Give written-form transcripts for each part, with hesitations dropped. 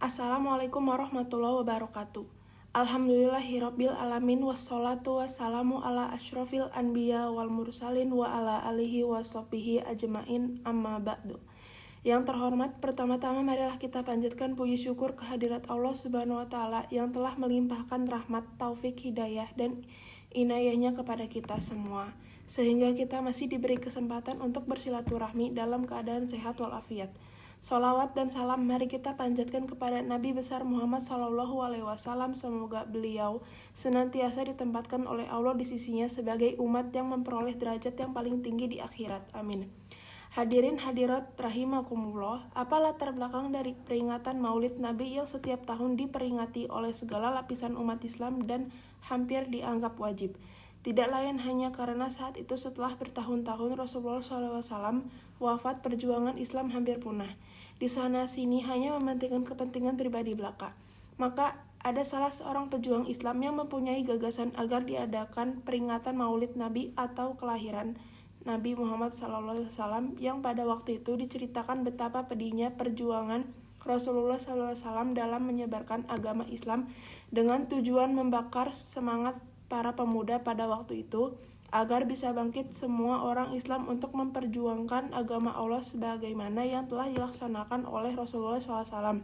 Assalamualaikum warahmatullahi wabarakatuh. Alhamdulillahirabbil alamin wassalatu wassalamu ala asyrofil anbiya wal mursalin wa ala alihi washabbihi ajmain amma ba'du. Yang terhormat, pertama-tama marilah kita panjatkan puji syukur kehadirat Allah Subhanahu wa taala yang telah melimpahkan rahmat, taufik, hidayah dan inayahnya kepada kita semua, sehingga kita masih diberi kesempatan untuk bersilaturahmi dalam keadaan sehat walafiat. Sholawat dan salam mari kita panjatkan kepada Nabi besar Muhammad SAW. Semoga beliau senantiasa ditempatkan oleh Allah di sisinya sebagai umat yang memperoleh derajat yang paling tinggi di akhirat. Amin. Hadirin hadirat rahimakumullah, apa latar belakang dari peringatan Maulid Nabi yang setiap tahun diperingati oleh segala lapisan umat Islam dan hampir dianggap wajib? Tidak lain hanya karena saat itu setelah bertahun-tahun Rasulullah SAW wafat, perjuangan Islam hampir punah. Di sana-sini hanya mementingkan kepentingan pribadi belaka. Maka ada salah seorang pejuang Islam yang mempunyai gagasan agar diadakan peringatan Maulid Nabi atau kelahiran Nabi Muhammad SAW, yang pada waktu itu diceritakan betapa pedihnya perjuangan Rasulullah SAW dalam menyebarkan agama Islam dengan tujuan membakar semangat para pemuda pada waktu itu agar bisa bangkit semua orang Islam untuk memperjuangkan agama Allah sebagaimana yang telah dilaksanakan oleh Rasulullah SAW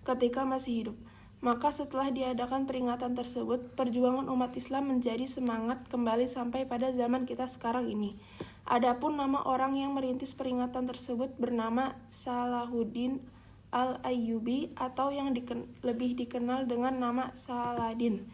ketika masih hidup. Maka setelah diadakan peringatan tersebut, perjuangan umat Islam menjadi semangat kembali sampai pada zaman kita sekarang ini. Adapun nama orang yang merintis peringatan tersebut bernama Salahuddin Al-Ayyubi atau yang lebih dikenal dengan nama Saladin.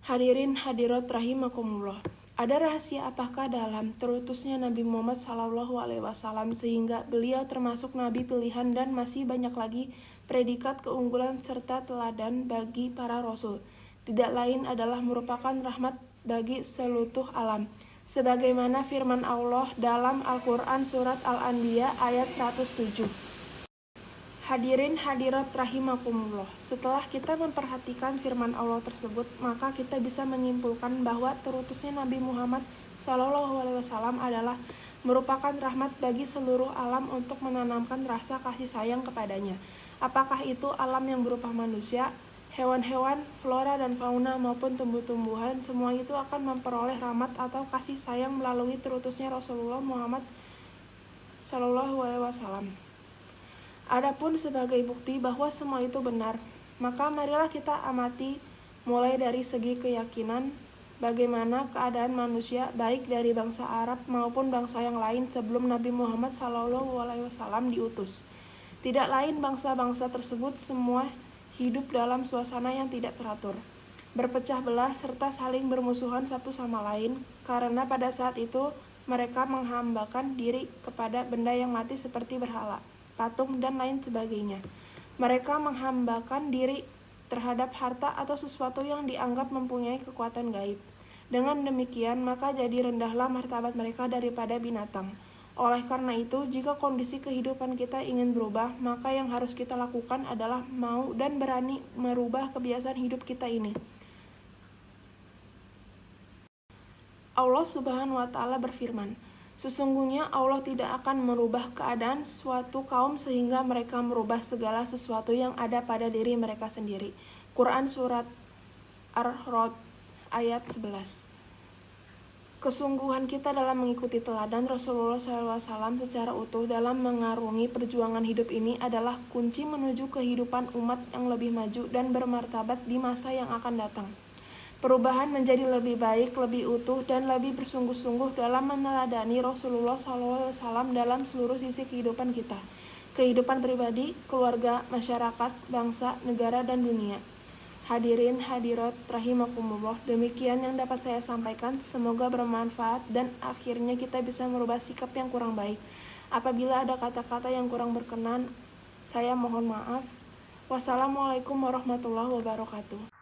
Hadirin hadirat rahimakumullah. Ada rahasia apakah dalam terutusnya Nabi Muhammad SAW sehingga beliau termasuk nabi pilihan dan masih banyak lagi predikat keunggulan serta teladan bagi para rasul? Tidak lain adalah merupakan rahmat bagi seluruh alam. Sebagaimana firman Allah dalam Al-Quran surat Al-Anbiya ayat 107. Hadirin hadirat rahimakumullah. Setelah kita memperhatikan firman Allah tersebut, maka kita bisa menyimpulkan bahwa terutusnya Nabi Muhammad SAW adalah merupakan rahmat bagi seluruh alam untuk menanamkan rasa kasih sayang kepadanya. Apakah itu alam yang berupa manusia, hewan-hewan, flora dan fauna maupun tumbuh-tumbuhan, semua itu akan memperoleh rahmat atau kasih sayang melalui terutusnya Rasulullah Muhammad SAW. Adapun sebagai bukti bahwa semua itu benar, maka marilah kita amati mulai dari segi keyakinan bagaimana keadaan manusia baik dari bangsa Arab maupun bangsa yang lain sebelum Nabi Muhammad SAW diutus. Tidak lain bangsa-bangsa tersebut semua hidup dalam suasana yang tidak teratur, berpecah belah serta saling bermusuhan satu sama lain karena pada saat itu mereka menghambakan diri kepada benda yang mati seperti berhala, patung, dan lain sebagainya. Mereka menghambakan diri terhadap harta atau sesuatu yang dianggap mempunyai kekuatan gaib. Dengan demikian, maka jadi rendahlah martabat mereka daripada binatang. Oleh karena itu, jika kondisi kehidupan kita ingin berubah, maka yang harus kita lakukan adalah mau dan berani merubah kebiasaan hidup kita ini. Allah Subhanahu wa taala berfirman, sesungguhnya Allah tidak akan merubah keadaan suatu kaum sehingga mereka merubah segala sesuatu yang ada pada diri mereka sendiri. Quran Surat Ar-Ra'd ayat 11. Kesungguhan kita dalam mengikuti teladan Rasulullah SAW secara utuh dalam mengarungi perjuangan hidup ini adalah kunci menuju kehidupan umat yang lebih maju dan bermartabat di masa yang akan datang. Perubahan menjadi lebih baik, lebih utuh, dan lebih bersungguh-sungguh dalam meneladani Rasulullah SAW dalam seluruh sisi kehidupan kita, kehidupan pribadi, keluarga, masyarakat, bangsa, negara, dan dunia. Hadirin hadirat rahimakumullah, demikian yang dapat saya sampaikan, semoga bermanfaat dan akhirnya kita bisa merubah sikap yang kurang baik. Apabila ada kata-kata yang kurang berkenan, saya mohon maaf. Wassalamualaikum warahmatullahi wabarakatuh.